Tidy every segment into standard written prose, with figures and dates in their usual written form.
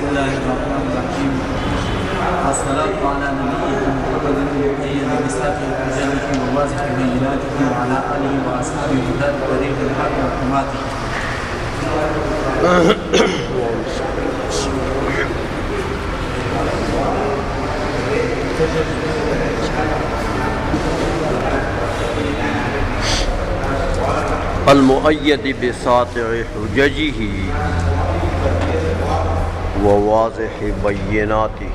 الله الرحمن الرحيم والصلاة على نبينا محمد المؤيد بصفاته وجاهه وواضح بيناته وعلى آله وأصحابه هداة طريق الحق وحماته. المؤید بساطع حججہ وواضح بیناتہ.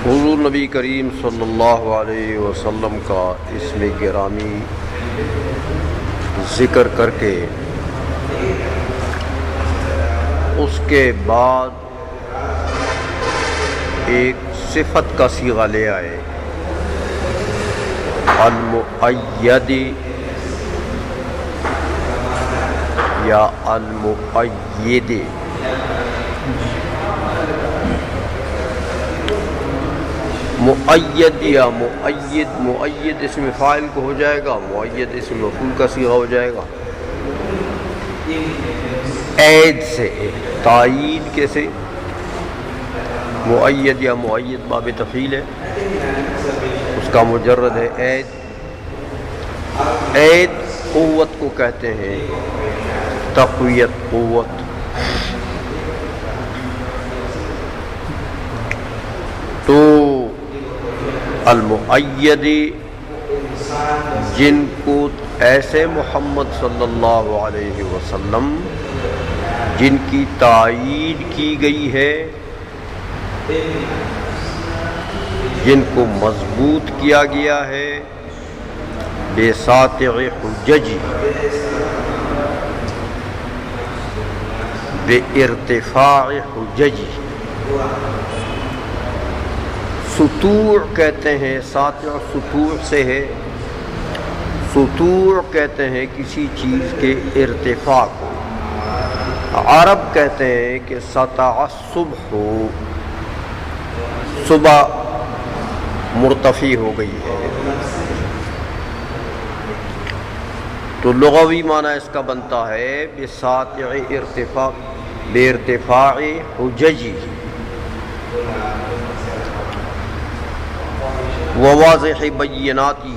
حضور نبی کریم صلی اللہ علیہ وسلم کا اسم گرامی ذکر کر کے اس کے بعد ایک صفت کا صیغہ لے آئے، المؤید یا المؤید. مؤید یا مؤید، مؤید اسم فاعل کو ہو جائے گا، مؤید اسم مفعول کا صیغہ ہو جائے گا. عید سے تائید کیسے؟ مؤید یا مؤید باب تفعیل ہے، اس کا مجرد ہے عید. عید قوت کو کہتے ہیں، تقویت قوت. تو المؤید جن کو ایسے محمد صلی اللہ علیہ وسلم جن کی تائید کی گئی ہے، جن کو مضبوط کیا گیا ہے بساطع حججی، بارتفاع حججی. سطوع کہتے ہیں، ساطع سطوع سے ہے. سطوع کہتے ہیں کسی چیز کے ارتفاع کو. عرب کہتے ہیں کہ سطع الصبح، صبح مرتفع ہو گئی ہے. تو لغوی معنی اس کا بنتا ہے بساطع ارتفاع، بارتفاع حججی. وواضح بیناتہ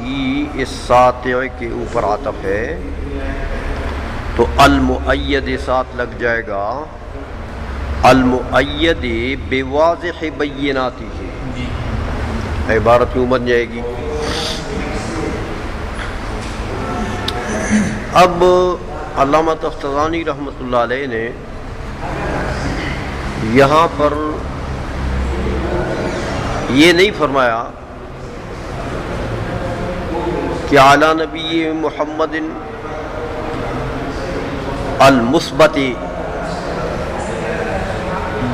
اس ساطع کے اوپر عطف ہے، تو المؤید ساتھ لگ جائے گا. المؤید بواضح بیناتہ، عبارت کیوں بن جائے گی؟ اب علامہ تفتزانی رحمۃ اللہ علیہ نے یہاں پر یہ نہیں فرمایا کہ علی نبی محمد المثبت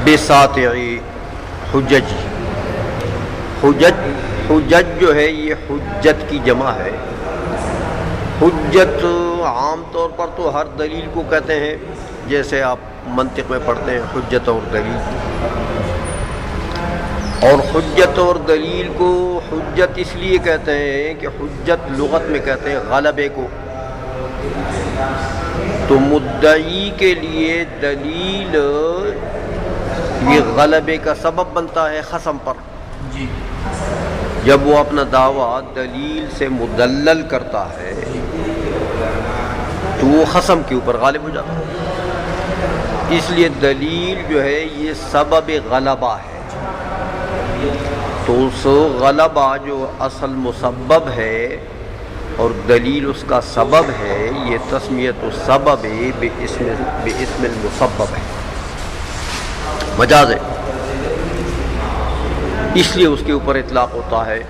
بساطع حجج. حجج جو ہے یہ حجت کی جمع ہے. حجت عام طور پر تو ہر دلیل کو کہتے ہیں، جیسے آپ منطق میں پڑھتے ہیں حجت اور دلیل. اور حجت اور دلیل کو حجت اس لیے کہتے ہیں کہ حجت لغت میں کہتے ہیں غلبے کو. تو مدعی کے لیے دلیل یہ غلبے کا سبب بنتا ہے خصم پر. جب وہ اپنا دعویٰ دلیل سے مدلل کرتا ہے تو وہ خصم کے اوپر غالب ہو جاتا ہے. اس لیے دلیل جو ہے یہ سبب غلبہ ہے. تو اس غلبہ جو اصل مسبب ہے اور دلیل اس کا سبب ہے، یہ تسمیت السبب باسم المسبب ہے، مجاز ہے، اس لیے اس کے اوپر اطلاق ہوتا ہے.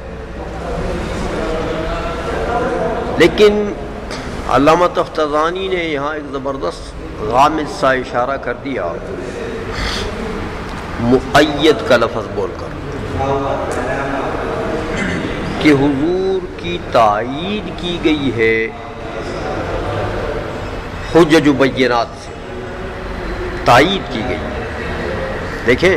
لیکن علامہ تفتزانی نے یہاں ایک زبردست غامض سا اشارہ کر دیا مؤید کا لفظ بول کر کہ حضور کی تائید کی گئی ہے حجج و بینات سے، تائید کی گئی. دیکھیں،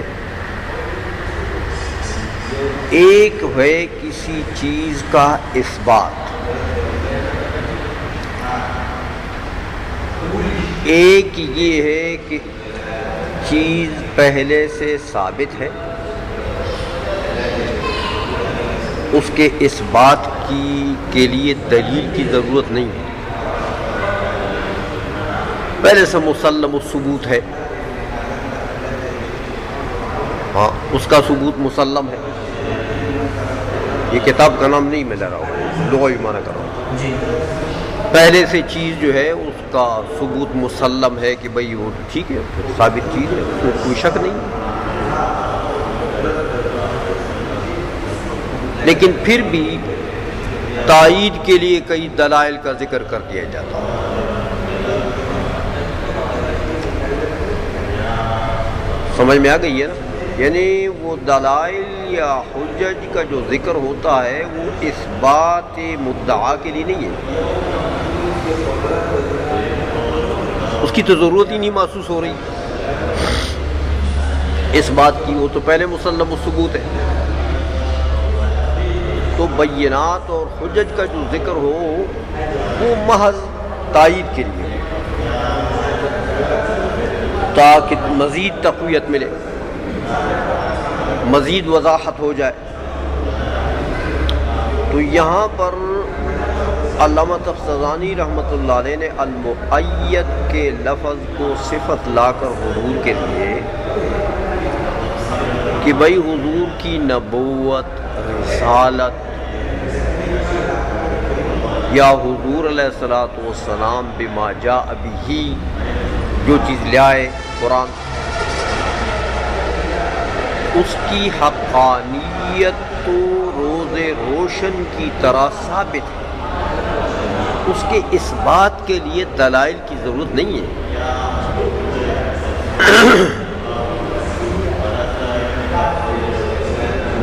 ایک ہے کسی چیز کا اثبات، ایک یہ ہے کہ چیز پہلے سے ثابت ہے، اس کے اس بات کے لیے دلیل کی ضرورت نہیں ہے، پہلے سے مسلم الثبوت ہے، ہاں اس کا ثبوت مسلم ہے۔ یہ کتاب کا نام نہیں میں لے رہا ہوں، لغوی معنی کر رہا ہوں جی پہلے سے چیز جو ہے اس کا ثبوت مسلم ہے کہ بھئی وہ ٹھیک ہے، ثابت چیز ہے، اس میں کوئی شک نہیں، لیکن پھر بھی تائید کے لیے کئی دلائل کا ذکر کر دیا جاتا ہے۔ سمجھ میں آ گئی ہے نا؟ یعنی وہ دلائل یا حجج کا جو ذکر ہوتا ہے وہ اس بات مدعا کے لیے نہیں ہے، اس کی تو ضرورت ہی نہیں محسوس ہو رہی اس بات کی، وہ تو پہلے مسلم الثبوت ہے۔ تو بینات اور حجج کا جو ذکر ہو وہ محض تائید کے لیے، تاکہ مزید تقویت ملے، مزید وضاحت ہو جائے۔ تو یہاں پر علامہ تفتزانی رحمۃ اللہ علیہ نے المؤید کے لفظ کو صفت لا کر حضور کے لیے کہ بھئی حضور کی نبوت، رسالت یا حضور علیہ الصلوۃ والسلام بما جاء بہ، جو چیز لے آئے قرآن، اس کی حقانیت تو روز روشن کی طرح ثابت ہے، اس کے اس بات کے لیے دلائل کی ضرورت نہیں ہے۔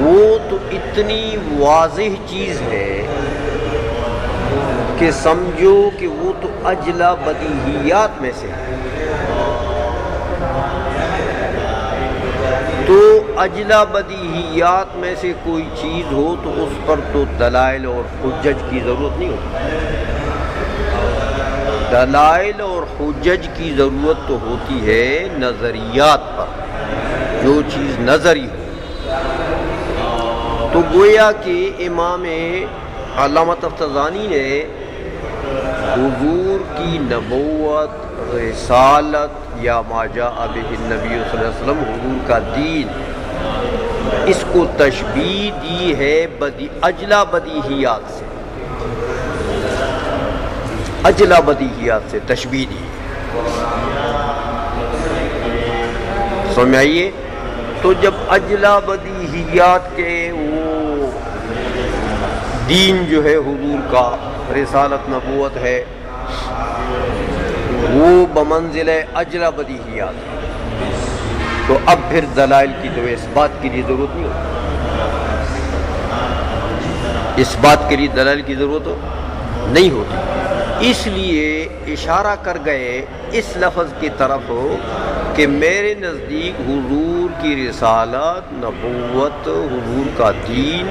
وہ تو اتنی واضح چیز ہے کہ سمجھو کہ وہ تو اجلا بدیہیات میں سے ہے۔ تو اجلا بدیہیات میں سے کوئی چیز ہو تو اس پر تو دلائل اور حجج کی ضرورت نہیں ہوتی، دلائل اور حجج کی ضرورت تو ہوتی ہے نظریات پر، جو چیز نظری ہو۔ تو گویا کہ امام علامہ تفتزانی نے حضور کی نبوت، رسالت یا ما جاء بہ النبی صلی اللہ علیہ وسلم، حضور کا دین، اس کو تشبیہ دی ہے اجلا بدیہیات سے، اجلا بدیہیات سے تشبیہ دی ہے۔ سمجھ میں آئیے؟ تو جب اجلا بدیہیات کے وہ دین جو ہے حضور کا، رسالت نبوت ہے، وہ بمنزل اجلا بدیہیات ہے، تو اب پھر دلائل کی تو اس بات کے لیے ضرورت نہیں ہوتی، اس بات کے لیے دلائل کی ضرورت نہیں ہوتی۔ اس لیے اشارہ کر گئے اس لفظ کی طرف کہ میرے نزدیک حضور کی رسالت، نبوت، حضور کا دین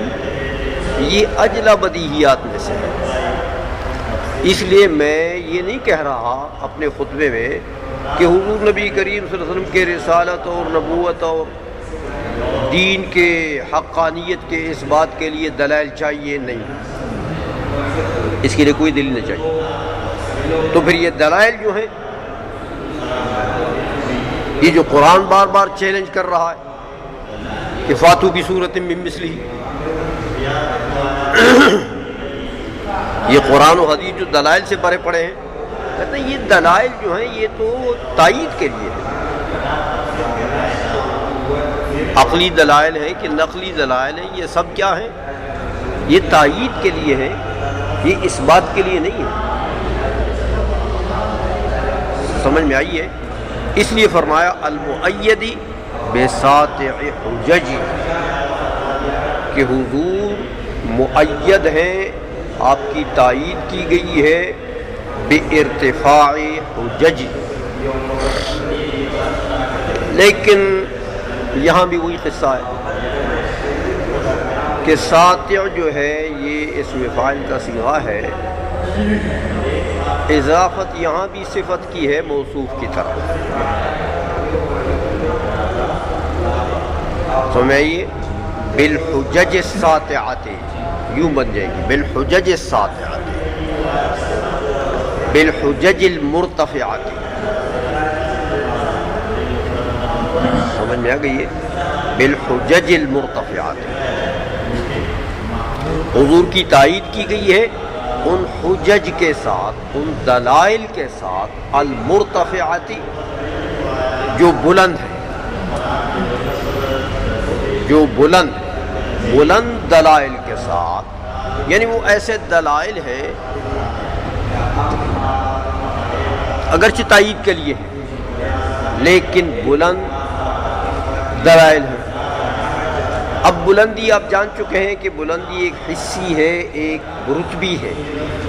یہ اجلا بدیہیات میں سے ہے۔ اس لیے میں یہ نہیں کہہ رہا اپنے خطبے میں کہ حضور نبی کریم صلی اللہ علیہ وسلم کے رسالت اور نبوت اور دین کے حقانیت کے اس بات کے لیے دلائل چاہیے، نہیں، اس کے لیے کوئی دلیل نہیں چاہیے۔ تو پھر یہ دلائل جو ہیں، یہ جو قرآن بار بار چیلنج کر رہا ہے کہ فاتو بھی صورت من مثلہ، یہ قرآن و حدیث جو دلائل سے بھرے پڑے ہیں، کہتے ہیں یہ دلائل جو ہیں یہ تو تائید کے لیے ہیں، عقلی دلائل ہیں کہ نقلی دلائل ہیں، یہ سب کیا ہیں؟ یہ تائید کے لیے ہیں، یہ اس بات کے لیے نہیں ہے۔ سمجھ میں آئی ہے؟ اس لیے فرمایا المؤیدی بساطع حججی، کہ حضور مؤید ہیں، آپ کی تائید کی گئی ہے بارتفاع حجج۔ لیکن یہاں بھی وہی قصہ ہے کہ ساطع جو ہے یہ اسم فاعل کا صیغہ ہے، اضافت یہاں بھی صفت کی ہے موصوف کی طرف. سمجھئے بالحجج الساطعۃ یوں بن جائے گی بالحجج الساطعۃ بالحجج المرتفعۃ. سمجھ میں آ گئی ہے بالحجج المرتفعۃ. حضور کی تائید کی گئی ہے ان حجج کے ساتھ ان دلائل کے ساتھ المرتفعۃ جو بلند ہے جو بلند دلائل کے ساتھ. یعنی وہ ایسے دلائل ہیں اگرچہ تائید کے لیے ہیں لیکن بلند دلائل ہیں. اب بلندی آپ جان چکے ہیں کہ بلندی ایک حصی ہے ایک رتبی ہے.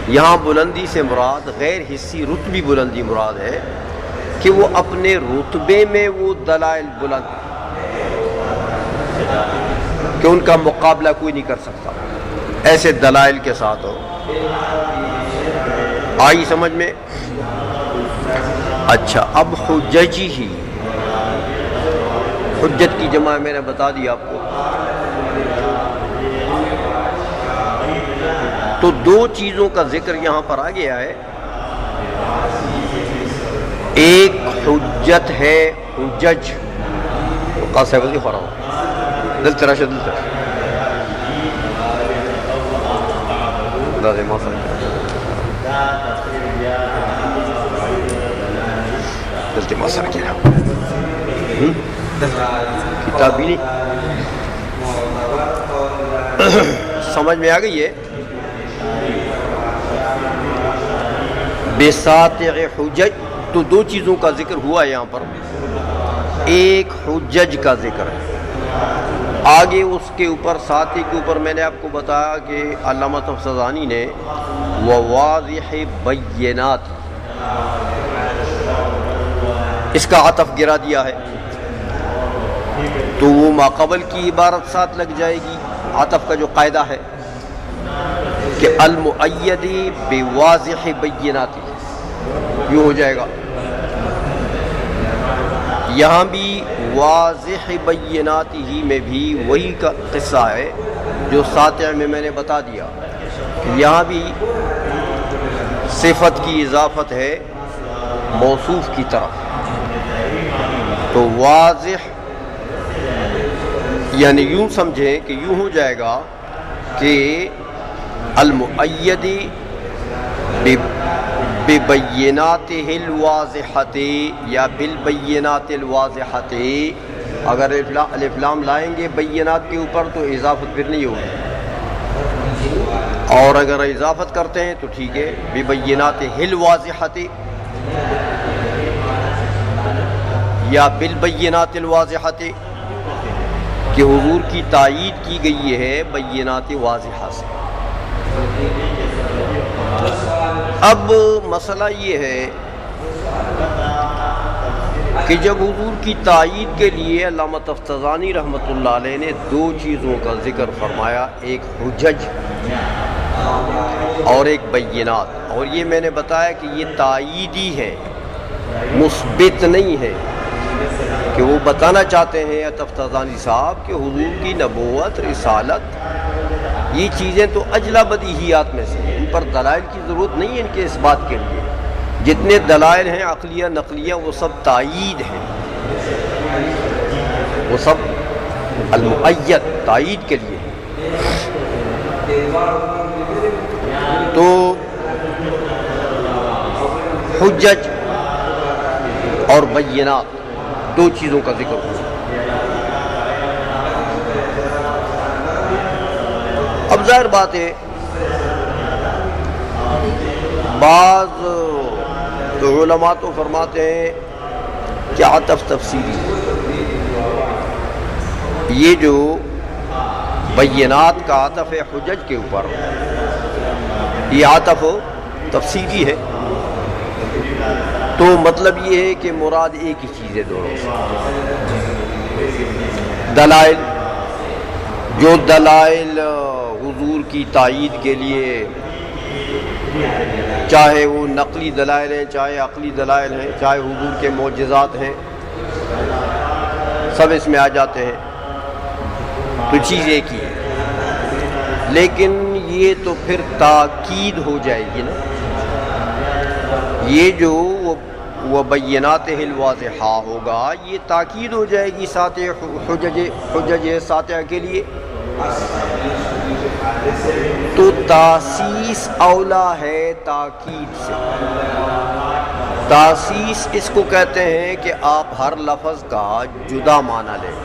یہاں بلندی سے مراد غیر حصی رتبی بلندی مراد ہے کہ وہ اپنے رتبے میں وہ دلائل بلند ہیں کہ ان کا مقابلہ کوئی نہیں کر سکتا. ایسے دلائل کے ساتھ ہو. آئی سمجھ میں؟ اچھا اب حججی ہی حجت کی جمع میں نے بتا دیا آپ کو. تو دو چیزوں کا ذکر یہاں پر آ گیا ہے. ایک حجت ہے حجج قاسم خورا دل تراش دل تراش دلتے ماسر کیا کتاب بھی نہیں سمجھ میں آ گئی ہے. بساطع حجج تو دو چیزوں کا ذکر ہوا یہاں پر. ایک حجج کا ذکر ہے. آگے اس کے اوپر ساتھی کے اوپر میں نے آپ کو بتایا کہ علامہ تفسیرانی نے وواضح بینات اس کا عطف گرا دیا ہے تو وہ ماقبل کی عبارت ساتھ لگ جائے گی. عطف کا جو قاعدہ ہے کہ المؤید بواضح بینات یوں ہو جائے گا. یہاں بھی واضح بینات ہی میں بھی وہی کا قصہ ہے جو ساتع میں نے بتا دیا. یہاں بھی صفت کی اضافت ہے موصوف کی طرف. تو واضح یعنی یوں سمجھیں کہ یوں ہو جائے گا کہ المؤید ببیناتہ الواضحۃ یا بالبینات الواضحۃ. اگر الف لام لائیں گے بینات کے اوپر تو اضافت پھر نہیں ہوگی, اور اگر اضافت کرتے ہیں تو ٹھیک ہے ببیناتہ الواضحۃ یا بالبینات الواضحۃ کہ حضور کی تائید کی گئی ہے بینات واضحہ سے. اب مسئلہ یہ ہے کہ جب حضور کی تائید کے لیے علامہ تفتزانی رحمۃ اللہ علیہ نے دو چیزوں کا ذکر فرمایا, ایک حجج اور ایک بینات, اور یہ میں نے بتایا کہ یہ تائیدی ہے مثبت نہیں ہے, کہ وہ بتانا چاہتے ہیں تفتزانی صاحب کہ حضور کی نبوت رسالت یہ چیزیں تو اجلا بدیہیات میں سے ہیں, ان پر دلائل کی ضرورت نہیں ہے ان کے اس بات کے لیے. جتنے دلائل ہیں عقلیہ نقلیہ وہ سب تائید ہیں, وہ سب المؤید تائید کے لیے. تو حجج اور بینات دو چیزوں کا ذکر ہوا. اب ظاہر بات ہے بعض علماء تو فرماتے ہیں کہ عطف تفسیری ہے. یہ جو بینات کا عطف ہے حجج کے اوپر یہ عطف تفسیری ہے, تو مطلب یہ ہے کہ مراد ایک ہی چیز ہے دونوں سے. دلائل جو دلائل حضور کی تائید کے لیے چاہے وہ نقلی دلائل ہیں، چاہے عقلی دلائل ہیں، چاہے حضور کے معجزات ہیں، سب اس میں آ جاتے ہیں، تو چیز ایک ہی ہے۔ لیکن یہ تو پھر تاکید ہو جائے گی نا، یہ جو وَبَيِّنَاتِهِ الْوَاضِحَةِ ہوگا، یہ تاکید ہو جائے گی ساتھ حجج ساتھیہ کے لیے، تو تاسیس اولا ہے تاکید سے۔ تاسیس اس کو کہتے ہیں کہ آپ ہر لفظ کا جدا معنی لیں،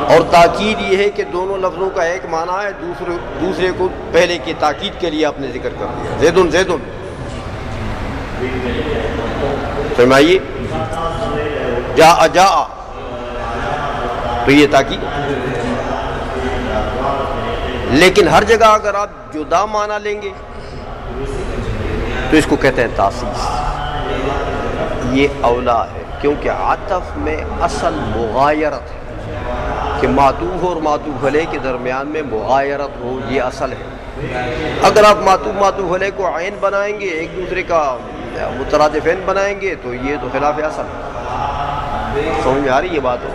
اور تاکید یہ ہے کہ دونوں لفظوں کا ایک معنی ہے، دوسرے کو پہلے کی تاکید کے لیے آپ نے ذکر کر دیا، زیدن زیدن، فرمائیے جاء جاء، تو یہ تاکید۔ لیکن ہر جگہ اگر آپ جدا معنی لیں گے تو اس کو کہتے ہیں تاسیس، یہ اولا ہے، کیونکہ عطف میں اصل مغایرت ہے کہ معطوف اور معطوف علیہ کے درمیان میں مغایرت ہو، یہ اصل ہے۔ اگر آپ معطوف علیہ کو عین بنائیں گے، ایک دوسرے کا مترادفین بنائیں گے، تو یہ تو خلاف اصل ہے۔ سمجھ میں آ رہی یہ بات ہو؟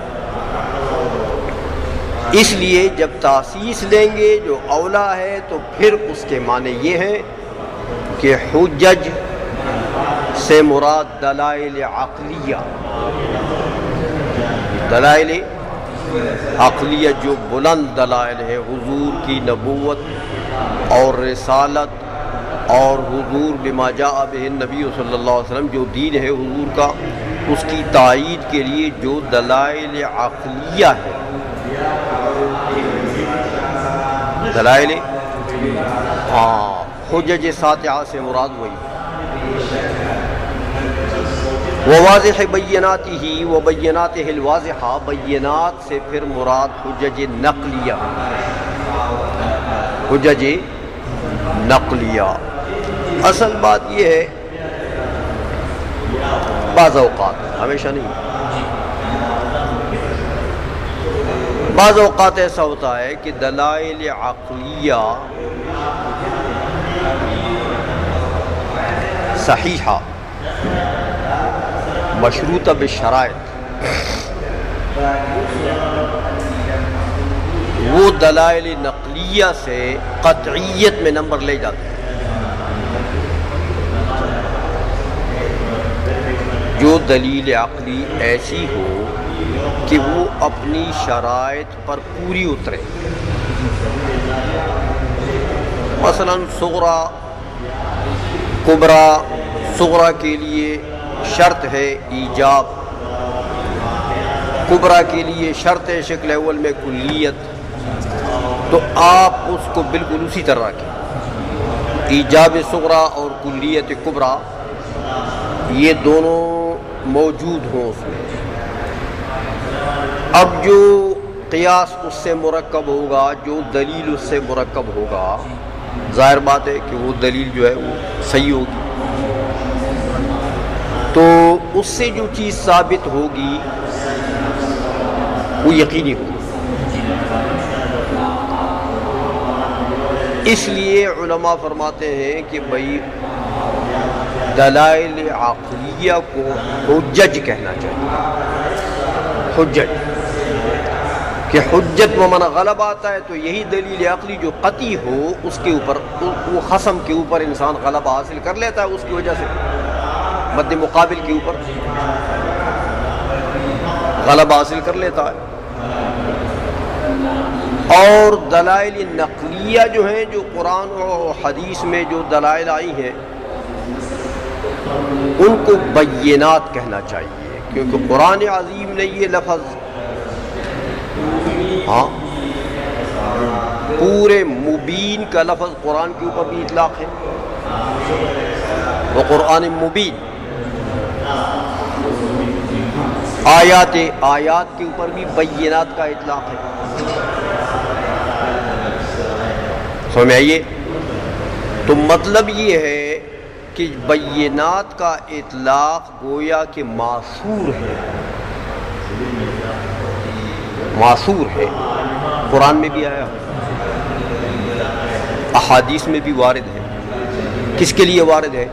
اس لیے جب تاسیس لیں گے جو اولا ہے، تو پھر اس کے معنی یہ ہیں کہ حجج سے مراد دلائل عقلیہ، دلائل عقلیہ جو بلند دلائل ہے، حضور کی نبوت اور رسالت، اور حضور بما جاء بہ النبی صلی اللہ علیہ وسلم، جو دین ہے حضور کا، اس کی تائید کے لیے جو دلائل عقلیہ ہے، دلائل حجج ساتعہ سے مراد وہی۔ وواضح بیناتہ وبیناتہ الواضحہ، بینات سے پھر مراد حجج نقلیہ، حجج نقلیہ۔ اصل بات یہ ہے، بعض اوقات، ہمیشہ نہیں، بعض اوقات ایسا ہوتا ہے کہ دلائل عقلیہ صحیحہ مشروطہ بالشرائط، وہ دلائل نقلیہ سے قطعیت میں نمبر لے جاتے ہیں۔ جو دلیل عقلی ایسی ہو کہ وہ اپنی شرائط پر پوری اترے، مثلا صغرا کبرا، صغرا کے لیے شرط ہے ایجاب، کبرا کے لیے شرط ہے شکل اول میں کلیت، تو آپ اس کو بالکل اسی طرح رکھیں، ایجاب صغرا اور کلیت کبرا یہ دونوں موجود ہوں اس میں۔ اب جو قیاس اس سے مرکب ہوگا، جو دلیل اس سے مرکب ہوگا، ظاہر بات ہے کہ وہ دلیل جو ہے وہ صحیح ہوگی، تو اس سے جو چیز ثابت ہوگی وہ یقینی ہوگی۔ اس لیے علماء فرماتے ہیں کہ بھائی دلائل عقلیہ کو حجج کہنا چاہیے، حجج، کہ حجت ومن غلب آتا ہے تو یہی دلیل عقلی جو قطعی ہو، اس کے اوپر، وہ خصم کے اوپر انسان غلبہ حاصل کر لیتا ہے، اس کی وجہ سے مد مقابل کے اوپر غلبہ حاصل کر لیتا ہے۔ اور دلائل نقلیہ جو ہیں، جو قرآن و حدیث میں جو دلائل آئی ہیں، ان کو بینات کہنا چاہیے، کیونکہ قرآن عظیم نے یہ لفظ پورے مبین کا لفظ قرآن کے اوپر بھی اطلاق ہے، وہ قرآن مبین، آیات کے اوپر بھی بینات کا اطلاق ہے۔ سمجھ میں آئیے؟ تو مطلب یہ ہے کہ بینات کا اطلاق گویا کہ معصور ہے، معصور ہے، قرآن میں بھی آیا، احادیث میں بھی وارد ہے. کس کے لیے وارد ہے؟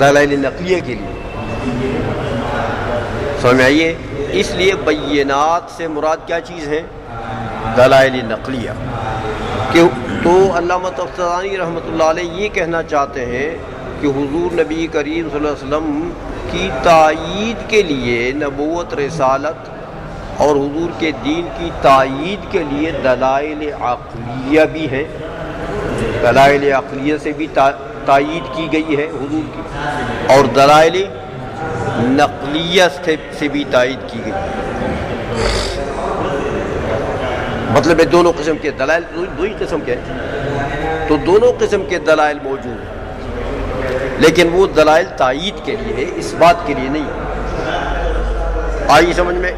دلائل نقلیہ کے لیے. سمجھ میں آئیے؟ اس لیے بینات سے مراد کیا چیز ہے؟ دلائل نقلیہ. تو علامہ طبرانی رحمۃ اللہ علیہ یہ کہنا چاہتے ہیں کہ حضور نبی کریم صلی اللہ علیہ وسلم کی تائید کے لیے نبوت، رسالت اور حضور کے دین کی تائید کے لیے دلائل عقلیہ بھی ہیں. دلائل عقلیہ سے بھی تائید کی گئی ہے حضور کی، اور دلائل نقلیہ سے بھی تائید کی گئی. مطلب ہے دونوں قسم کے دلائل، دو ہی قسم کے ہیں تو دونوں قسم کے دلائل موجود ہیں، لیکن وہ دلائل تائید کے لیے ہے، اس بات کے لیے نہیں. آئی سمجھ میں؟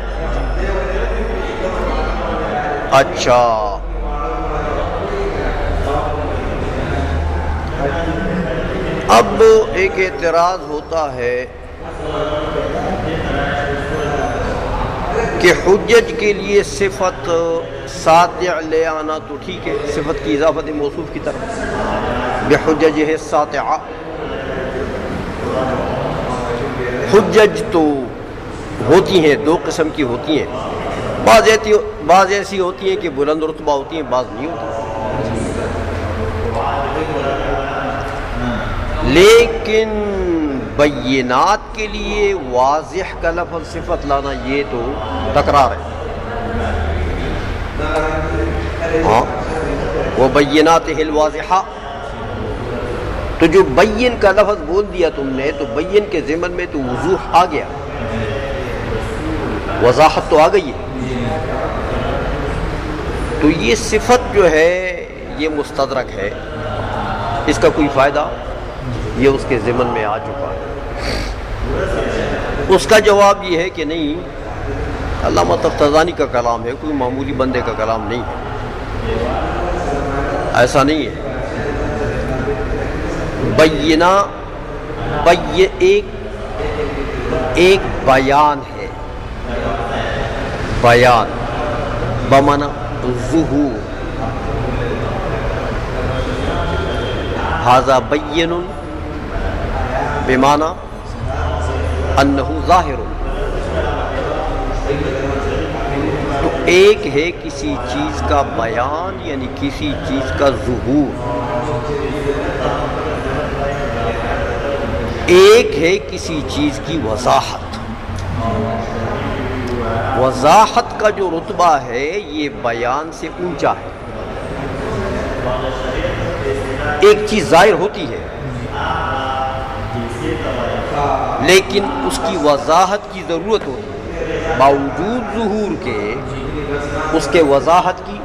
اچھا، اب ایک اعتراض ہوتا ہے کہ حجج کے لیے صفت ساطع لے آنا تو ٹھیک ہے، صفت کی اضافت موصوف کی طرف، بحجج ہے ساطعہ. حجج تو ہوتی ہیں، دو قسم کی ہوتی ہیں. بعض ایسی ہوتی ہیں کہ بلند رتبہ ہوتی ہیں، بعض نہیں ہوتی. لیکن بینات کے لیے واضح کا لفظ صفت لانا یہ تو تکرار ہے. ہاں، وہ بینات الواضحہ، تو جو بین کا لفظ بول دیا تم نے تو بین کے ضمن میں تو وضوح آ گیا، وضاحت تو آ گئی ہے. تو یہ صفت جو ہے یہ مستدرک ہے، اس کا کوئی فائدہ؟ یہ اس کے ضمن میں آ چکا ہے. اس کا جواب یہ ہے کہ نہیں، علامہ طبرانی کا کلام ہے، کوئی معمولی بندے کا کلام نہیں ہے. ایسا نہیں ہے. بینہ ایک بیان ہے، بیان بمعنی ظہور. ھذا بین بمعنی انہ ظاہر. تو ایک ہے کسی چیز کا بیان، یعنی کسی چیز کا ظہور، ایک ہے کسی چیز کی وضاحت. وضاحت کا جو رتبہ ہے یہ بیان سے اونچا ہے. ایک چیز ظاہر ہوتی ہے لیکن اس کی وضاحت کی ضرورت ہوتی ہے، باوجود ظہور کے اس کے وضاحت کی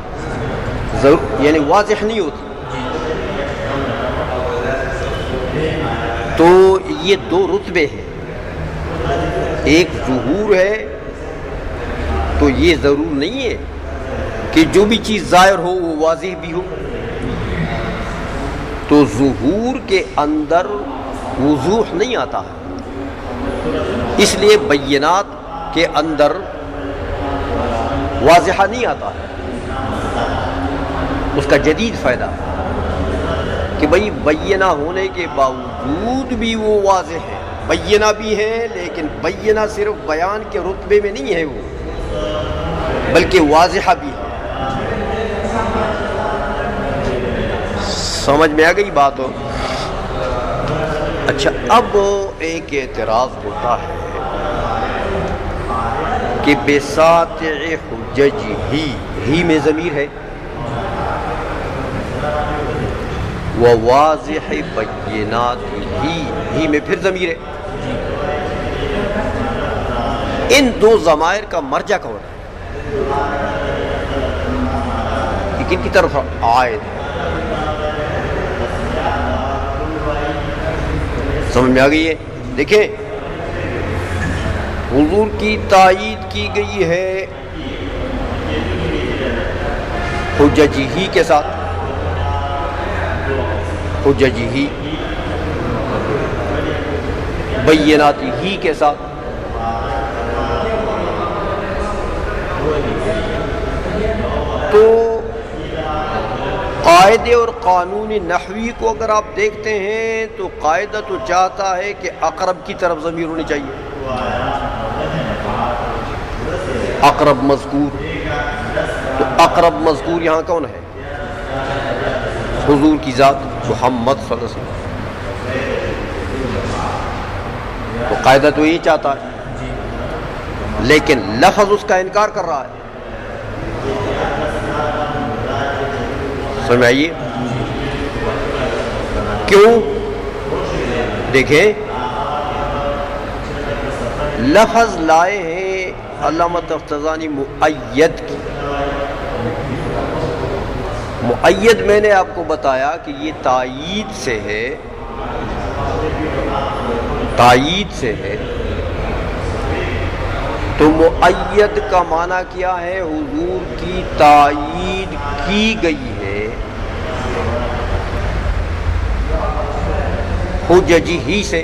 یعنی واضح نہیں ہوتی. تو یہ دو رتبے ہیں، ایک ظہور ہے تو یہ ضرور نہیں ہے کہ جو بھی چیز ظاہر ہو وہ واضح بھی ہو. تو ظہور کے اندر وضوح نہیں آتا ہے، اس لیے بینات کے اندر واضحہ نہیں آتا ہے. اس کا جدید فائدہ کہ بھئی بینہ ہونے کے باوجود بھی وہ واضح ہے. بینہ بھی ہے لیکن بینہ صرف بیان کے رتبے میں نہیں ہے، وہ بلکہ واضحہ بھی ہے. سمجھ میں آ گئی بات ہو؟ اچھا، اب ایک اعتراض ہوتا ہے کہ بساطع حجج ہی میں ضمیر ہے، وواضح بینات ہی میں پھر ضمیر ہے. ان دو ضمائر کا مرجع کون ہے؟ کن کی طرف عائد ہے؟ سمجھ میں آ گئی ہے؟ دیکھیں، حضور کی تائید کی گئی ہے حجج ہی کے ساتھ، حجج ہی، بینات ہی کے ساتھ. تو قاعدے اور قانون نحوی کو اگر آپ دیکھتے ہیں تو قاعدہ تو چاہتا ہے کہ اقرب کی طرف ضمیر ہونی چاہیے، اقرب مذکور، تو اقرب مذکور یہاں کون ہے؟ حضور کی ذات محمد صلی اللہ علیہ وسلم. تو قاعدہ تو یہ چاہتا ہے، لیکن لفظ اس کا انکار کر رہا ہے. سمجھ آئیے کیوں؟ دیکھیں لفظ لائے ہیں علامہ تفتزانی مؤید کی. مؤید میں نے آپ کو بتایا کہ یہ تائید سے ہے، تائید سے ہے. تو مؤید کا معنی کیا ہے؟ حضور کی تائید کی گئی ہے حجج ہی سے.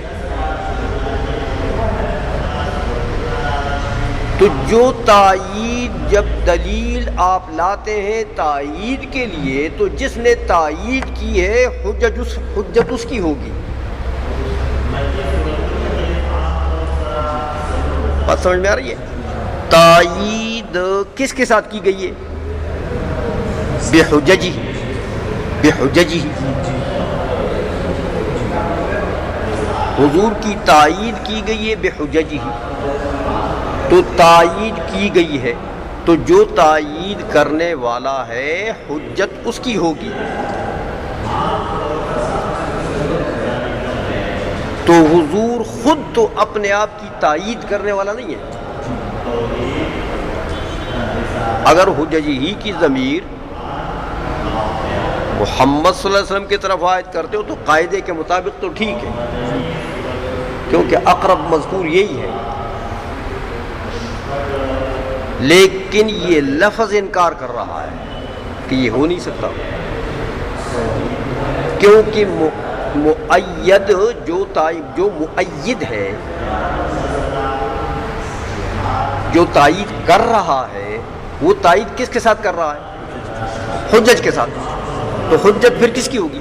تو جو تائید جب دلیل آپ لاتے ہیں تائید کے لیے، تو جس نے تائید کی ہے حجت اس کی ہوگی. بات سمجھ میں آ رہی ہے؟ تائید کس کے ساتھ کی گئی ہے؟ بحججہ، بحججہ. حضور کی تائید کی گئی ہے بحججہ، تو تائید کی گئی ہے تو جو تائید کرنے والا ہے حجت اس کی ہوگی. تو حضور خود تو اپنے آپ کی تائید کرنے والا نہیں ہے. اگر حجج ہی کی ضمیر محمد صلی اللہ علیہ وسلم کی طرف عائد کرتے ہو تو قاعدے کے مطابق تو ٹھیک ہے، کیونکہ اقرب مذکور یہی ہے. لیکن یہ لفظ انکار کر رہا ہے کہ یہ ہو نہیں سکتا، کیونکہ مؤید جو مؤید ہے، جو تائید کر رہا ہے، وہ تائید کس کے ساتھ کر رہا ہے؟ حجج کے ساتھ. تو حجت پھر کس کی ہوگی؟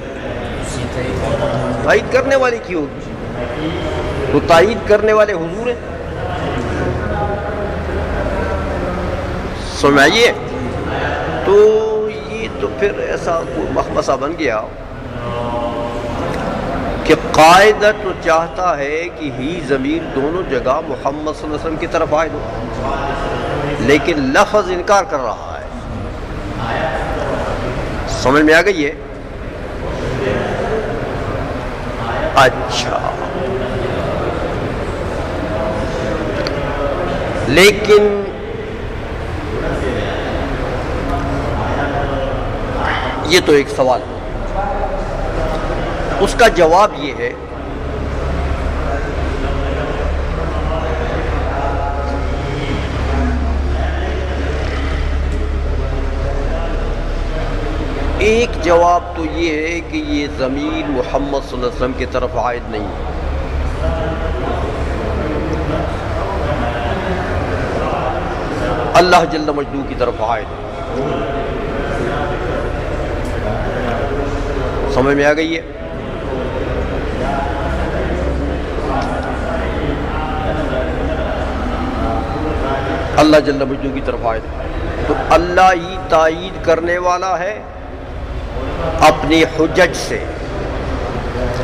تائید کرنے والے کی ہوگی. تو تائید کرنے والے حضور ہیں. سمجھائیے. تو یہ تو پھر ایسا کوئی مخمصہ بن گیا کہ قاعدہ تو چاہتا ہے کہ ہی ضمیر دونوں جگہ محمد صلی اللہ علیہ وسلم کی طرف عائد ہو، لیکن لفظ انکار کر رہا ہے. سمجھ میں آ گئی ہے؟ اچھا، لیکن یہ تو ایک سوال ہے. اس کا جواب یہ ہے ایک جواب تو یہ ہے کہ یہ ضمیر محمد صلی اللہ علیہ وسلم کی طرف عائد نہیں ہے. اللہ جل مجدو کی طرف عائد ہے. سمجھ میں آ گئی ہے؟ اللہ جل مجدو کی طرف عائد ہے. تو اللہ ہی تائید کرنے والا ہے اپنی حجج سے.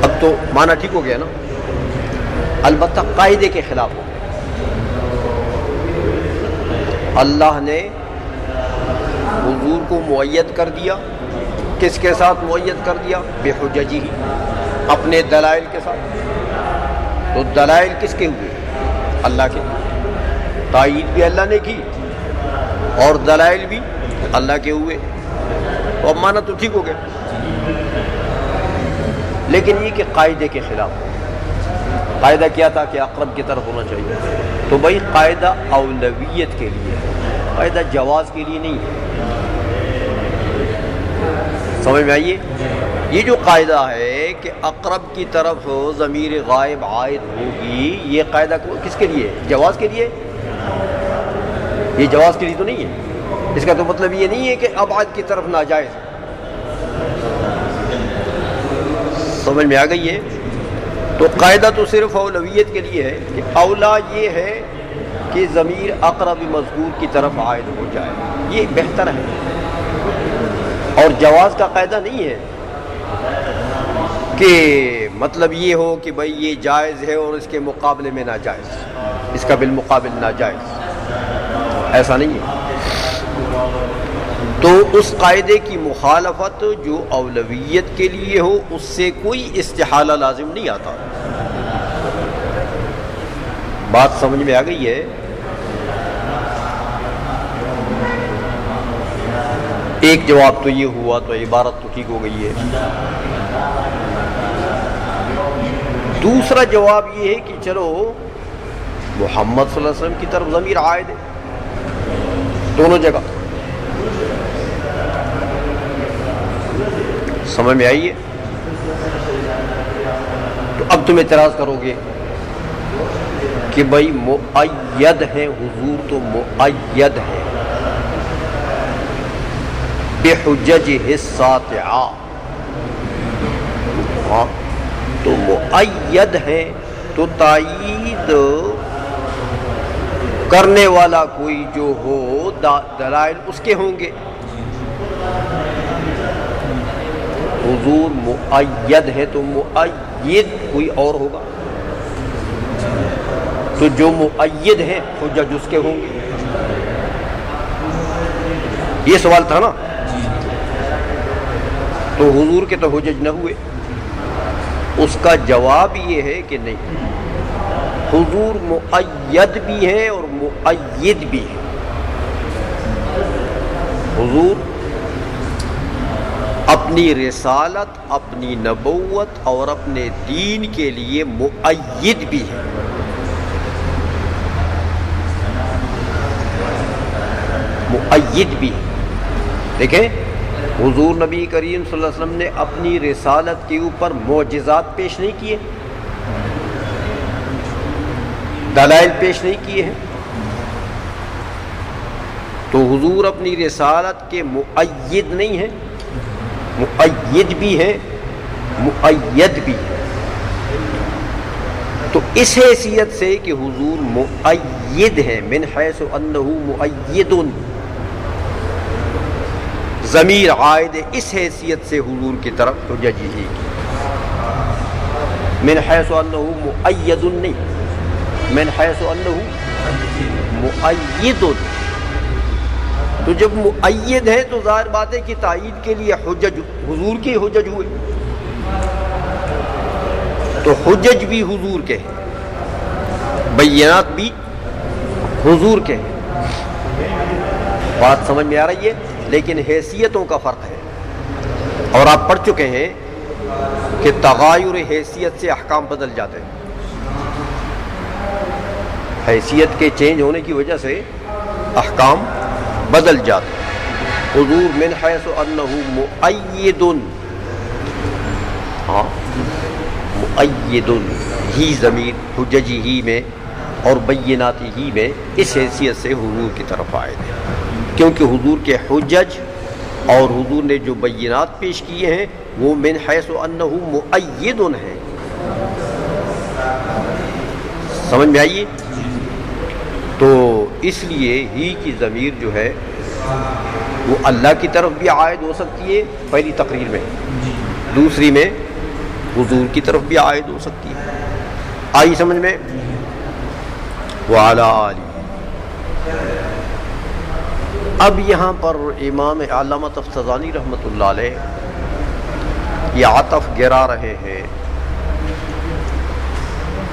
اب تو معنی ٹھیک ہو گیا نا؟ البتہ قاعدے کے خلاف ہو. اللہ نے حضور کو مؤید کر دیا. کس کے ساتھ مؤید کر دیا؟ بحججہ، اپنے دلائل کے ساتھ. تو دلائل کس کے ہوئے؟ اللہ کے. تائید بھی اللہ نے کی اور دلائل بھی اللہ کے ہوئے. اور معنی تو ٹھیک ہو گیا، لیکن یہ کہ قاعدے کے خلاف. قاعدہ کیا تھا کہ اقرب کی طرف ہونا چاہیے. تو بھائی قاعدہ اولویت کے لیے، قاعدہ جواز کے لیے نہیں ہے. سمجھ میں آئیے؟ یہ جو قاعدہ ہے کہ اقرب کی طرف ضمیر غائب عائد ہوگی، یہ قاعدہ کس کے لیے؟ جواز کے لیے. یہ جواز کے لیے تو نہیں ہے. اس کا تو مطلب یہ نہیں ہے کہ ابعد کی طرف ناجائز. سمجھ میں آ گئی ہے؟ تو قاعدہ تو صرف اولویت کے لیے ہے کہ اولا یہ ہے کہ ضمیر اقرب مذکور کی طرف عائد ہو جائے، یہ بہتر ہے، اور جواز کا قاعدہ نہیں ہے کہ مطلب یہ ہو کہ بھئی یہ جائز ہے اور اس کے مقابلے میں ناجائز، اس کا بالمقابل ناجائز، ایسا نہیں ہے۔ تو اس قاعدے کی مخالفت جو اولویت کے لیے ہو اس سے کوئی استحالہ لازم نہیں آتا۔ بات سمجھ میں آ گئی ہے؟ ایک جواب تو یہ ہوا، تو عبارت تو ٹھیک ہو گئی ہے۔ دوسرا جواب یہ ہے کہ چلو محمد صلی اللہ علیہ وسلم کی طرف ضمیر عائد ہے دونوں جگہ، سمجھ میں آئی ہے؟ تو اب تم اعتراض کرو گے کہ بھائی مؤید ہیں حضور، تو مؤید ہیں بحججہ الساطعہ، ہاں تو مؤید ہیں تو تائید کرنے والا کوئی جو ہو دلائل اس کے ہوں گے۔ حضور مؤید ہے تو مؤید کوئی اور ہوگا، تو جو مؤید ہیں حجج اس کے ہوں گے۔ یہ سوال تھا نا، تو حضور کے تو حجج نہ ہوئے۔ اس کا جواب یہ ہے کہ نہیں، حضور مؤید بھی ہے اور مؤید بھی ہے۔ حضور اپنی رسالت، اپنی نبوت اور اپنے دین کے لیے مؤید بھی ہے، مؤید بھی ہے۔ دیکھیں حضور نبی کریم صلی اللہ علیہ وسلم نے اپنی رسالت کے اوپر معجزات پیش نہیں کیے، دلائل پیش نہیں کیے ہیں، تو حضور اپنی رسالت کے مؤید نہیں ہیں، مؤید بھی ہے، مؤید بھی ہے۔ تو اس حیثیت سے کہ حضور مؤید ہے، من حیث انہ مؤید، ضمیر عائد اس حیثیت سے حضور کی طرف حجج ہی کی، من حیث انہ مؤید نہیں، من حیث انہ مؤید۔ تو جب مؤید ہے تو ظاہر بات ہے کہ تائید کے لیے حجج حضور کی حجج ہوئے، تو حجج بھی حضور کے ہیں، بینات بھی حضور کے ہیں۔ بات سمجھ میں آ رہی ہے؟ لیکن حیثیتوں کا فرق ہے، اور آپ پڑھ چکے ہیں کہ تغایر حیثیت سے احکام بدل جاتے ہیں، حیثیت کے چینج ہونے کی وجہ سے احکام بدل جاتے ہیں۔ حضور من حیث انہ مؤید، ہاں مؤید ہی ضمیر حجج ہی میں اور بینات ہی میں اس حیثیت سے حضور کی طرف آئے تھے، کیونکہ حضور کے حجج اور حضور نے جو بینات پیش کیے ہیں وہ من حیث انہ مؤید ہیں۔ سمجھ میں آئیے؟ تو اس لیے ہی کی ضمیر جو ہے وہ اللہ کی طرف بھی عائد ہو سکتی ہے پہلی تقریر میں، دوسری میں حضور کی طرف بھی عائد ہو سکتی ہے۔ آئی سمجھ میں؟ وعلی آلہ۔ اب یہاں پر امام علامہ تفتزانی رحمۃ اللہ علیہ یہ عطف گرا رہے ہیں،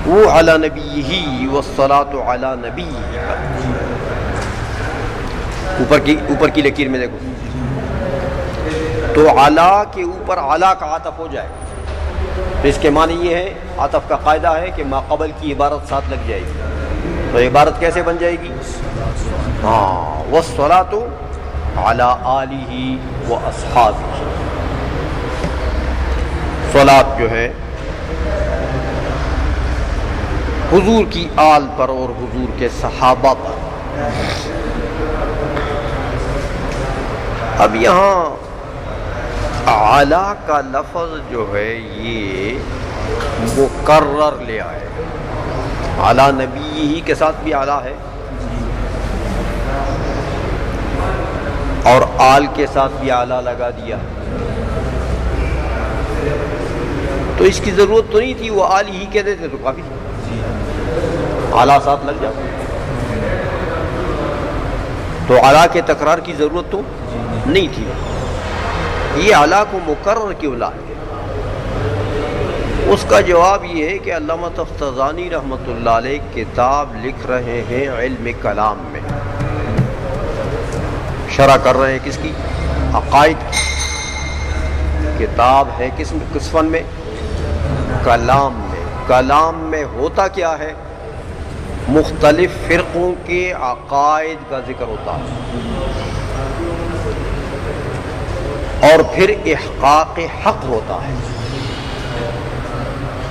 وہ علی نبیہ والصلاۃ علی نبیہ، اوپر کی لکیر میں دیکھو، تو علی کے اوپر علی کا عطف ہو جائے، تو اس کے معنی یہ ہے، عطف کا قاعدہ ہے کہ ما قبل کی عبارت ساتھ لگ جائے گی، تو عبارت کیسے بن جائے گی؟ ہاں والصلاۃ علی آلہ واصحابہ، صلاۃ جو ہے حضور کی آل پر اور حضور کے صحابہ پر۔ اب یہاں اعلیٰ کا لفظ جو ہے یہ مکرر لے آئے. اعلیٰ نبی ہی کے ساتھ بھی اعلیٰ ہے اور آل کے ساتھ بھی اعلیٰ لگا دیا. تو اس کی ضرورت تو نہیں تھی, وہ آل ہی کہتے تھے تو کافی اعلیٰ ساتھ لگ جاتا. تو اعلیٰ کے تکرار کی ضرورت تو نہیں تھی. یہ اعلیٰ کو مکرر کیوں لائے؟ اس کا جواب یہ ہے کہ علامہ تفتزانی رحمۃ اللہ علیہ کتاب لکھ رہے ہیں علم کلام میں, شرح کر رہے ہیں کس کی؟ عقائد کی. کتاب ہے کس فن میں؟ کلام میں. کلام میں ہوتا کیا ہے؟ مختلف فرقوں کے عقائد کا ذکر ہوتا ہے اور پھر احقاق حق ہوتا ہے.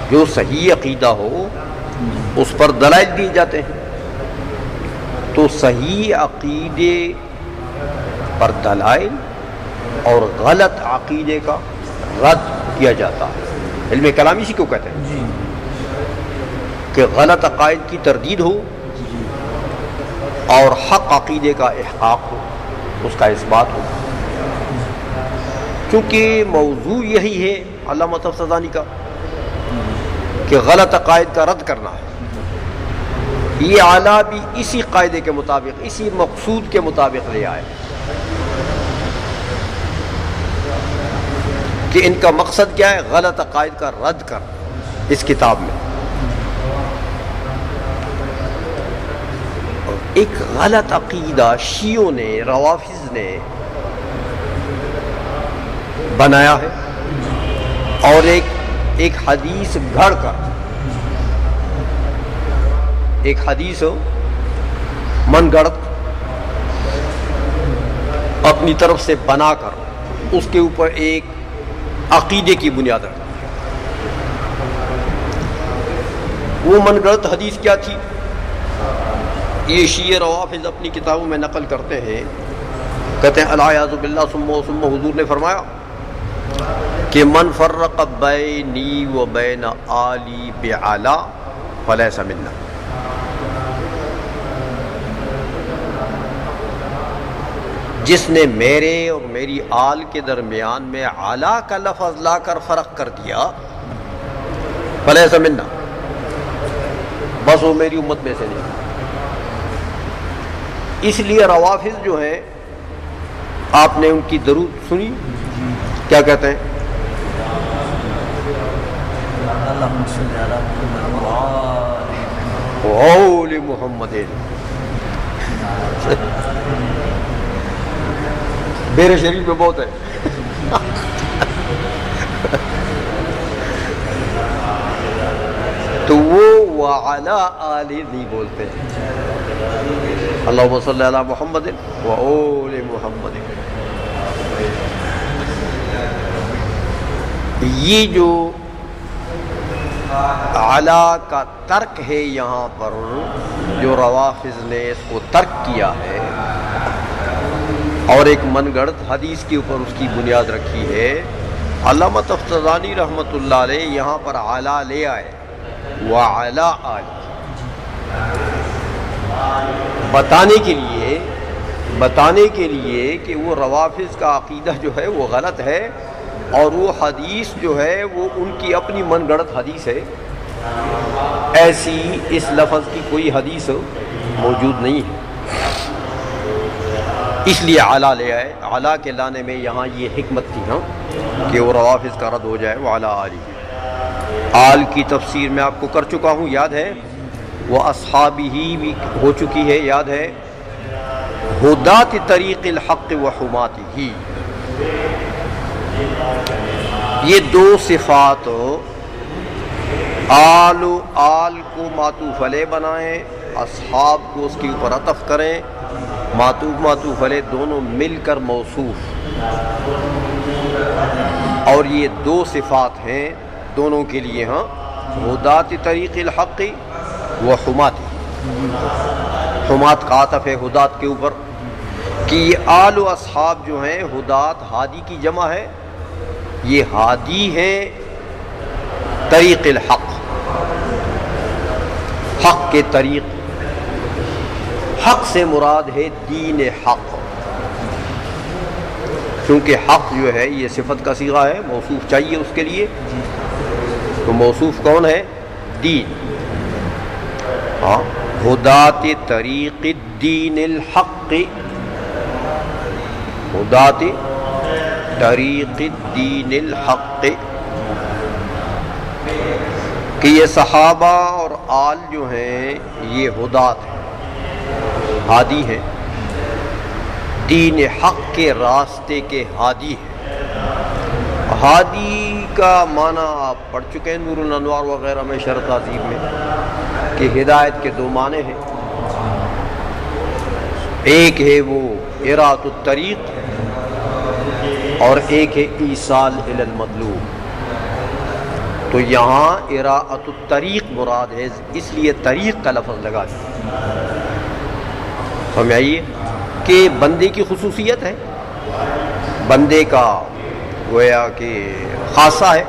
جو صحیح عقیدہ ہو اس پر دلائل دیے جاتے ہیں. تو صحیح عقیدے پر دلائل اور غلط عقیدے کا رد کیا جاتا ہے. علم کلام اسی کو کہتے ہیں کہ غلط عقائد کی تردید ہو اور حق عقیدے کا احقاق ہو, اس کا اثبات ہو. چونکہ موضوع یہی ہے علامہ تفتزانی کا کہ غلط عقائد کا رد کرنا ہے. یہ اعلیٰ بھی اسی قاعدے کے مطابق, اسی مقصود کے مطابق لے آئے کہ ان کا مقصد کیا ہے؟ غلط عقائد کا رد کر اس کتاب میں. ایک غلط عقیدہ شیعوں نے, روافض نے بنایا ہے اور ایک حدیث گھڑ کر, ایک حدیث من گڑت اپنی طرف سے بنا کر اس کے اوپر ایک عقیدے کی بنیاد رکھا. وہ من گڑت حدیث کیا تھی؟ یہ شیعہ روافض اپنی کتابوں میں نقل کرتے ہیں, کہتے ہیں العیاذ باللہ ثم حضور نے فرمایا کہ من فرق بینی و بین آلی بعلا فلیس منا. جس نے میرے اور میری آل کے درمیان میں اعلیٰ کا لفظ لا کر فرق کر دیا فلیس منا, بس وہ میری امت میں سے نہیں. اس لیے روافض جو ہیں, آپ نے ان کی درود سنی, کیا کہتے ہیں؟ وَآلِ محمد. میرے شریف میں بہت ہے. تو وہ وَعَلَىٰ آلِ نہیں بولتے, اللہم صلی علی محمد وآل محمد. یہ جو اعلیٰ کا ترک ہے یہاں پر, جو روافض نے اس کو ترک کیا ہے اور ایک من گڑت حدیث کے اوپر اس کی بنیاد رکھی ہے, علامہ تفتزانی رحمۃ اللہ علیہ یہاں پر اعلیٰ لے آئے وَعَلَىٰ آلِ, بتانے کے لیے کہ وہ روافض کا عقیدہ جو ہے وہ غلط ہے اور وہ حدیث جو ہے وہ ان کی اپنی من گڑت حدیث ہے. ایسی اس لفظ کی کوئی حدیث موجود نہیں ہے, اس لیے اعلیٰ لے آئے. اعلیٰ کے لانے میں یہاں یہ حکمت تھی کہ وہ روافض کا رد ہو جائے. وعلیٰ آلہ, آل کی تفسیر میں آپ کو کر چکا ہوں, یاد ہے. وہ اصحابہ بھی ہو چکی ہے, یاد ہے. ہدات طریق الحق و حماتہ, یہ دو صفات آل کو معطوف علیہ بنائیں, اصحاب کو اس کے اوپر عطف کریں, معطوف علیہ دونوں مل کر موصوف, اور یہ دو صفات ہیں دونوں کے لیے. ہدات طریق الحق و حمات, حمات کا عطف ہے ہدات کے اوپر کہ یہ آل و اصحاب جو ہیں, ہدات ہادی کی جمع ہے یہ ہادی ہیں طریق الحق، حق کے طریق. حق سے مراد ہے دین حق، کیونکہ حق جو ہے یہ صفت کا صیغہ ہے، موصوف چاہیے اس کے لیے. تو موصوف کون ہے؟ دین. ہاں، ہدات طریق الدین الحق، ہدات طریق الدین الحق، کہ یہ صحابہ اور آل جو ہیں یہ ہدات ہیں، ہادی ہیں، دین حق کے راستے کے ہادی ہیں. ہادی کا معنی آپ پڑھ چکے ہیں نور الانوار وغیرہ میں، شرح تہذیب میں، کہ ہدایت کے دو معنی ہیں. ایک ہے وہ اراۃ الطریق اور ایک ہے ایصال الی المطلوب. تو یہاں اراۃ الطریق مراد ہے، اس لیے طریق کا لفظ لگا دیا. سمجھ آئیے کہ بندے کی خصوصیت ہے، بندے کا گویا کہ خاصہ ہے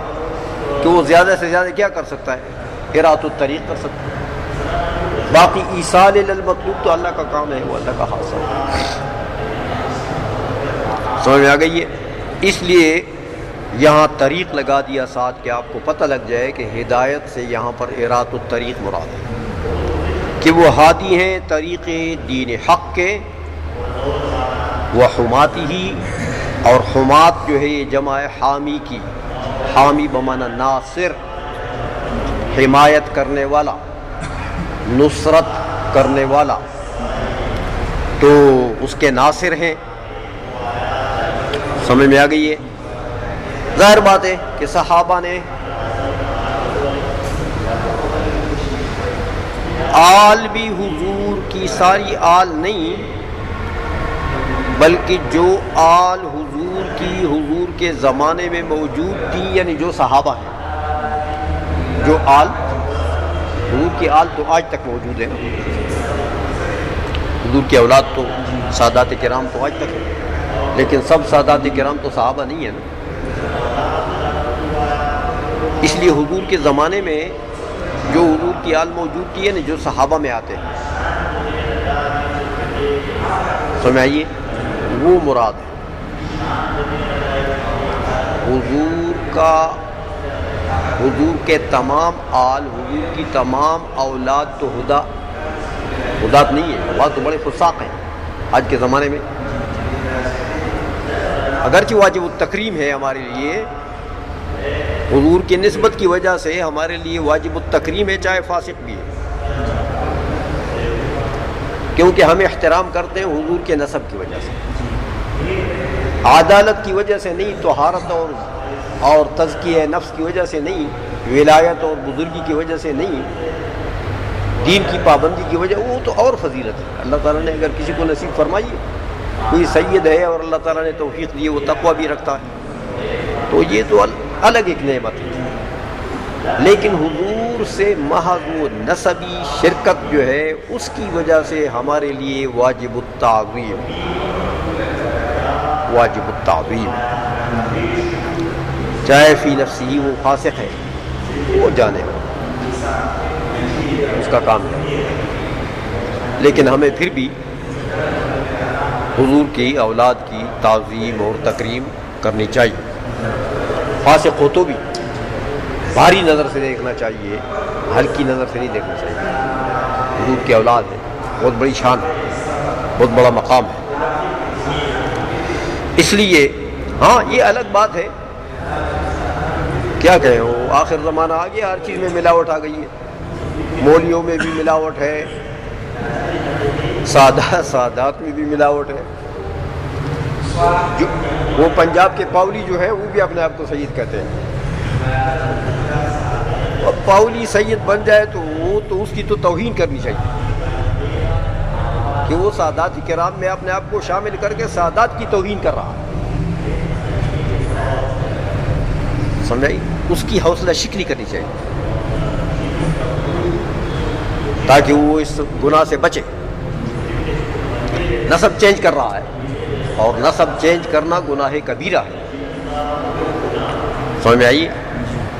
کہ وہ زیادہ سے زیادہ کیا کر سکتا ہے؟ اراۃ الطریق کر سکتا ہے. باقی ایصال الی المطلوب تو اللہ کا کام ہے، وہ اللہ کا خاصہ ہے. سمجھ میں آ گئی ہے؟ اس لیے یہاں طریق لگا دیا ساتھ کہ آپ کو پتہ لگ جائے کہ ہدایت سے یہاں پر اراۃ الطریق مراد ہے، کہ وہ ہادی ہیں طریق دین حق کے. وہ حماتی ہی، اور حمات جو ہے یہ جمع ہے حامی کی. حامی بمعنی ناصر، حمایت کرنے والا، نصرت کرنے والا، تو اس کے ناصر ہیں. سمجھ میں آ گئی ہے؟ ظاہر بات ہے کہ صحابہ نے آل بھی حضور کی ساری آل نہیں، بلکہ جو آل حضور کی حضور کے زمانے میں موجود تھی، یعنی جو صحابہ ہیں، جو آل حضور کی آل تو آج تک موجود ہے. حضور کی اولاد تو سادات کرام تو آج تک ہے، لیکن سب سادات کرام تو صحابہ نہیں ہیں نا. اس لیے حضور کے زمانے میں جو حضور کی آل موجود تھی ہے نا، جو صحابہ میں آتے ہیں، سمجھائیے وہ مراد ہے. حضور کے تمام آل، حضور کی تمام اولاد تو ہدات نہیں ہے. بعض تو بڑے فساق ہیں آج کے زمانے میں، اگرچہ واجب التکریم ہے ہمارے لیے، حضور کی نسبت کی وجہ سے ہمارے لیے واجب التکریم ہے، چاہے فاسق بھی ہے، کیونکہ ہم احترام کرتے ہیں حضور کے نسب کی وجہ سے، عدالت کی وجہ سے نہیں، طہارت اور تزکیہ نفس کی وجہ سے نہیں، ولایت اور بزرگی کی وجہ سے نہیں، دین کی پابندی کی وجہ، وہ تو اور فضیلت ہے. اللہ تعالیٰ نے اگر کسی کو نصیب فرمائی، کوئی سید ہے اور اللہ تعالیٰ نے توفیق دی، وہ تقویٰ بھی رکھتا ہے، تو یہ تو الگ ایک نعمت ہے. لیکن حضور سے محض وہ نسبی شرکت جو ہے، اس کی وجہ سے ہمارے لیے واجب التعظیم، چاہے فی نفسی وہ فاسق ہے، وہ جانے اس کا کام ہے، لیکن ہمیں پھر بھی حضور کی اولاد کی تعظیم اور تکریم کرنی چاہیے. فاسق ہو تو بھی بھاری نظر سے دیکھنا چاہیے، ہلکی نظر سے نہیں دیکھنا چاہیے. حضور کی اولاد ہے، بہت بڑی شان ہے، بہت بڑا مقام ہے. اس لیے ہاں یہ الگ بات ہے، کیا کہیں، وہ آخر زمانہ آ گیا، ہر چیز میں ملاوٹ آ گئی ہے. مولیوں میں بھی ملاوٹ ہے، سادات میں بھی ملاوٹ ہے. جو وہ پنجاب کے پاولی جو ہے، وہ بھی اپنے آپ کو سید کہتے ہیں. اور پاولی سید بن جائے تو وہ تو اس کی تو توہین کرنی چاہیے کہ وہ سادات کرام میں اپنے آپ کو شامل کر کے سادات کی توہین کر رہا ہے. سمجھائی؟ اس کی حوصلہ شکنی کرنی چاہیے تاکہ وہ اس گناہ سے بچے. نسب چینج کر رہا ہے، اور نسب چینج کرنا گناہ کبیرہ ہے. سمجھ میں آئیے؟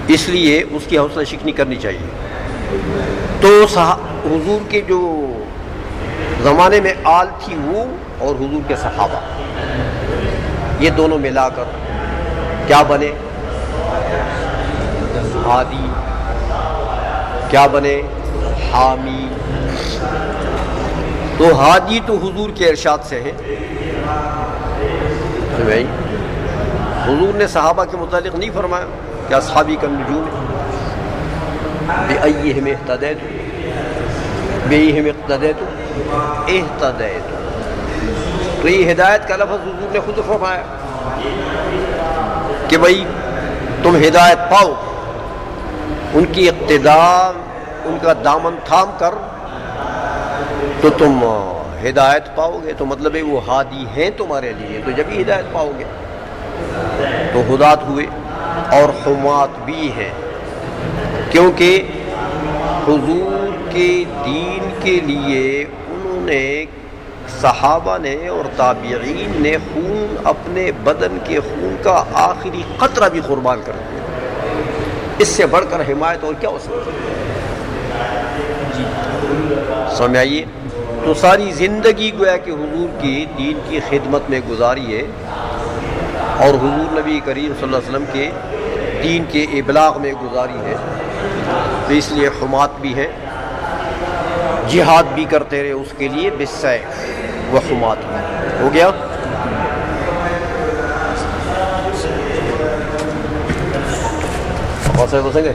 اس لیے اس کی حوصلہ شکنی کرنی چاہیے۔ تو حضور کے جو زمانے میں آل تھی وہ اور حضور کے صحابہ، یہ دونوں ملا کر کیا بنے؟ ہادی، کیا بنے؟ حامی۔ تو ہادی تو حضور کے ارشاد سے ہے۔ حضور نے صحابہ کے متعلق نہیں فرمایا کہ اصحابی کالنجوم بأیہم اہتدیت بأیہم اقتدیت اہتدیت۔ تو یہ ہدایت کا لفظ حضور نے خود فرمایا کہ بھائی تم ہدایت پاؤ، ان کی اقتداء، ان کا دامن تھام کر تو تم ہدایت پاؤ گے۔ تو مطلب ہے وہ ہادی ہیں تمہارے لیے، تو جب ہی ہدایت پاؤ گے۔ تو ہدات ہوئے اور حمات بھی ہیں، کیونکہ حضور کے دین کے لیے انہوں نے، صحابہ نے اور تابعین نے خون، اپنے بدن کے خون کا آخری قطرہ بھی قربان کر دیا۔ اس سے بڑھ کر حمایت اور کیا ہو سکتی ہے؟ سمجھ آئیے؟ تو ساری زندگی گویا کہ حضور کی دین کی خدمت میں گزاری ہے، اور حضور نبی کریم صلی اللہ علیہ وسلم کے دین کے ابلاغ میں گزاری ہے۔ تو اس لیے حمات بھی ہیں، جہاد بھی کرتے رہے اس کے لیے بالسیف و حمات بھی۔ ہو گیا؟ اور سے گے